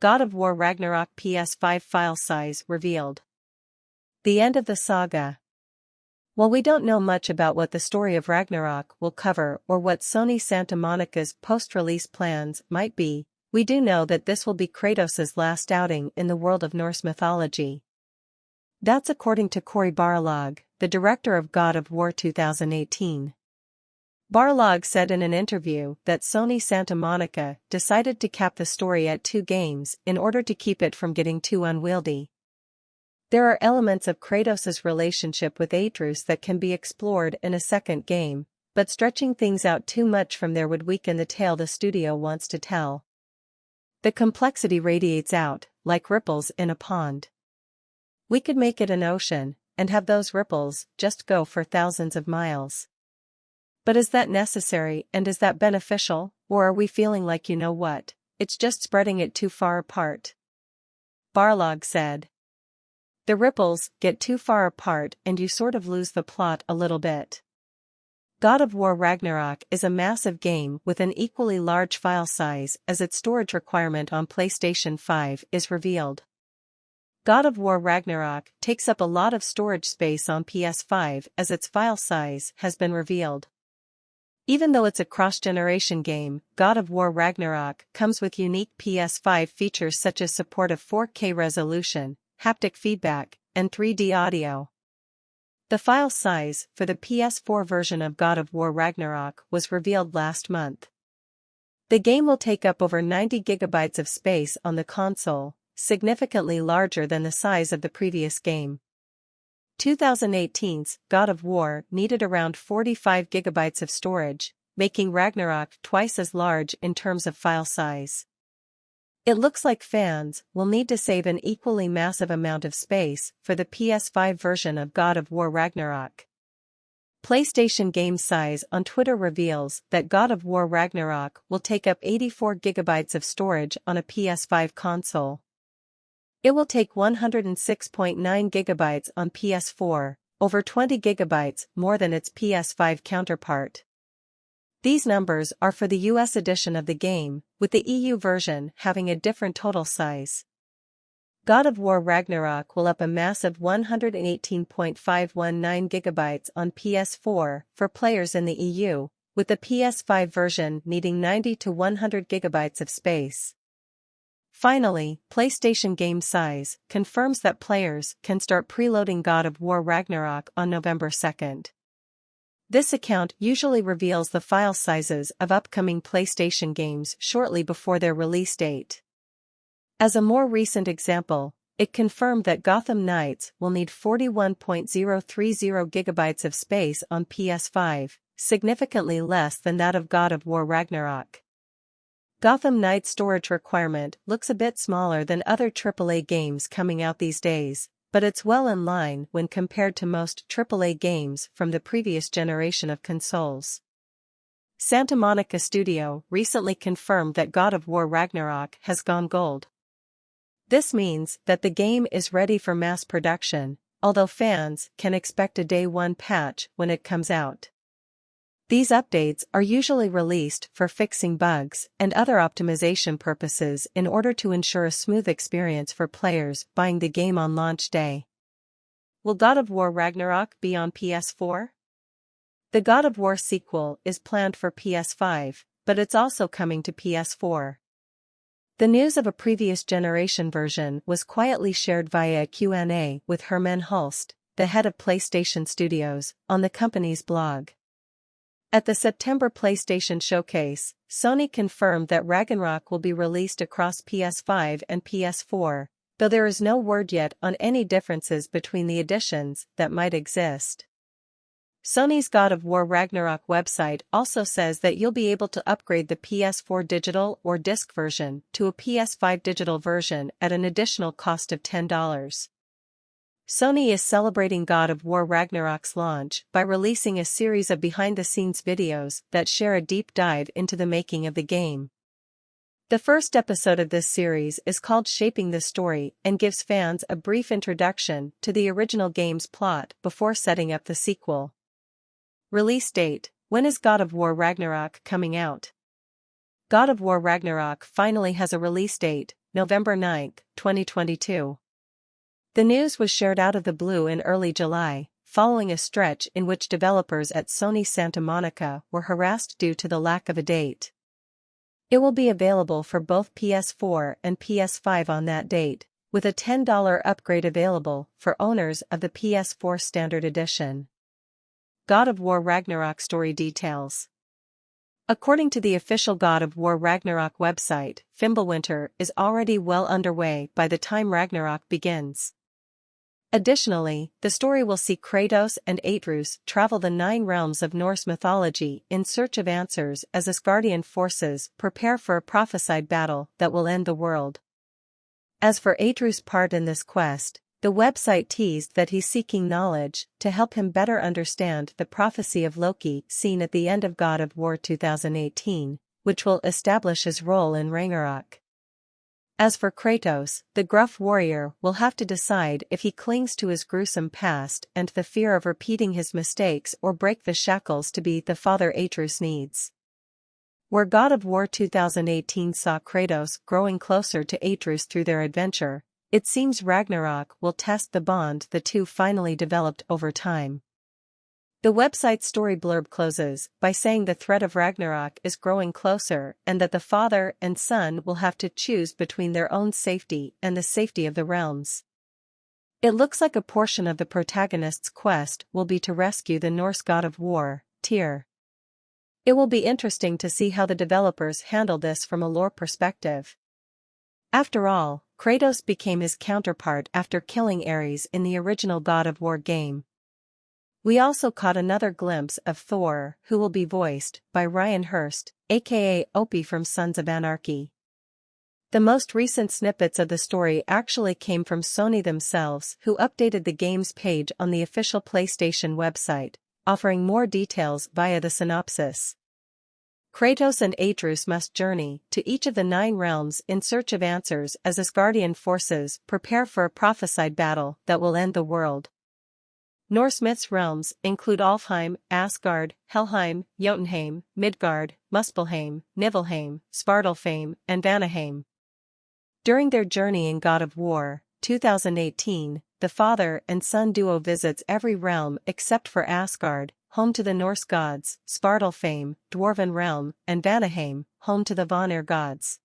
God of War Ragnarok PS5 file size revealed. The end of the saga. While we don't know much about what the story of Ragnarok will cover or what Sony Santa Monica's post-release plans might be, we do know that this will be Kratos' last outing in the world of Norse mythology. That's according to Cory Barlog, the director of God of War 2018. Barlog said in an interview that Sony Santa Monica decided to cap the story at 2 games in order to keep it from getting too unwieldy. There are elements of Kratos' relationship with Atreus that can be explored in a second game, but stretching things out too much from there would weaken the tale the studio wants to tell. The complexity radiates out, like ripples in a pond. We could make it an ocean, and have those ripples just go for thousands of miles. But is that necessary and is that beneficial, or are we feeling like it's just spreading it too far apart? Barlog said. The ripples get too far apart and you sort of lose the plot a little bit. God of War Ragnarok is a massive game with an equally large file size as its storage requirement on PlayStation 5 is revealed. God of War Ragnarok takes up a lot of storage space on PS5 as its file size has been revealed. Even though it's a cross-generation game, God of War Ragnarok comes with unique PS5 features such as support of 4K resolution, haptic feedback, and 3D audio. The file size for the PS4 version of God of War Ragnarok was revealed last month. The game will take up over 90 GB of space on the console, significantly larger than the size of the previous game. 2018's God of War needed around 45 GB of storage, making Ragnarok twice as large in terms of file size. It looks like fans will need to save an equally massive amount of space for the PS5 version of God of War Ragnarok. PlayStation Game Size on Twitter reveals that God of War Ragnarok will take up 84 GB of storage on a PS5 console. It will take 106.9 GB on PS4, over 20 GB more than its PS5 counterpart. These numbers are for the US edition of the game, with the EU version having a different total size. God of War Ragnarok will up a massive 118.519 GB on PS4 for players in the EU, with the PS5 version needing 90 to 100 GB of space. Finally, PlayStation Game Size confirms that players can start preloading God of War Ragnarok on November 2nd. This account usually reveals the file sizes of upcoming PlayStation games shortly before their release date. As a more recent example, it confirmed that Gotham Knights will need 41.030 GB of space on PS5, significantly less than that of God of War Ragnarok. Gotham Knights' storage requirement looks a bit smaller than other AAA games coming out these days, but it's well in line when compared to most AAA games from the previous generation of consoles. Santa Monica Studio recently confirmed that God of War Ragnarok has gone gold. This means that the game is ready for mass production, although fans can expect a Day 1 patch when it comes out. These updates are usually released for fixing bugs and other optimization purposes in order to ensure a smooth experience for players buying the game on launch day. Will God of War Ragnarok be on PS4? The God of War sequel is planned for PS5, but it's also coming to PS4. The news of a previous generation version was quietly shared via a Q&A with Herman Hulst, the head of PlayStation Studios, on the company's blog. At the September PlayStation Showcase, Sony confirmed that Ragnarok will be released across PS5 and PS4, though there is no word yet on any differences between the editions that might exist. Sony's God of War Ragnarok website also says that you'll be able to upgrade the PS4 digital or disc version to a PS5 digital version at an additional cost of $10. Sony is celebrating God of War Ragnarok's launch by releasing a series of behind-the-scenes videos that share a deep dive into the making of the game. The first episode of this series is called Shaping the Story and gives fans a brief introduction to the original game's plot before setting up the sequel. Release date: when is God of War Ragnarok coming out? God of War Ragnarok finally has a release date, November 9, 2022. The news was shared out of the blue in early July, following a stretch in which developers at Sony Santa Monica were harassed due to the lack of a date. It will be available for both PS4 and PS5 on that date, with a $10 upgrade available for owners of the PS4 Standard Edition. God of War Ragnarok story details. According to the official God of War Ragnarok website, Fimbulwinter is already well underway by the time Ragnarok begins. Additionally, the story will see Kratos and Atreus travel the 9 realms of Norse mythology in search of answers as Asgardian forces prepare for a prophesied battle that will end the world. As for Atreus' part in this quest, the website teased that he's seeking knowledge to help him better understand the prophecy of Loki seen at the end of God of War 2018, which will establish his role in Ragnarok. As for Kratos, the gruff warrior will have to decide if he clings to his gruesome past and the fear of repeating his mistakes or break the shackles to be the father Atreus needs. Where God of War 2018 saw Kratos growing closer to Atreus through their adventure, it seems Ragnarok will test the bond the two finally developed over time. The website's story blurb closes by saying the threat of Ragnarok is growing closer and that the father and son will have to choose between their own safety and the safety of the realms. It looks like a portion of the protagonist's quest will be to rescue the Norse god of war, Tyr. It will be interesting to see how the developers handle this from a lore perspective. After all, Kratos became his counterpart after killing Ares in the original God of War game. We also caught another glimpse of Thor, who will be voiced by Ryan Hurst, aka Opie from Sons of Anarchy. The most recent snippets of the story actually came from Sony themselves, who updated the game's page on the official PlayStation website, offering more details via the synopsis. Kratos and Atreus must journey to each of the 9 realms in search of answers as Asgardian forces prepare for a prophesied battle that will end the world. Norse myths realms include Alfheim, Asgard, Helheim, Jotunheim, Midgard, Muspelheim, Niflheim, Svartalfheim, and Vanaheim. During their journey in God of War 2018, the father and son duo visits every realm except for Asgard, home to the Norse gods, Svartalfheim, Dwarven realm, and Vanaheim, home to the Vanir gods.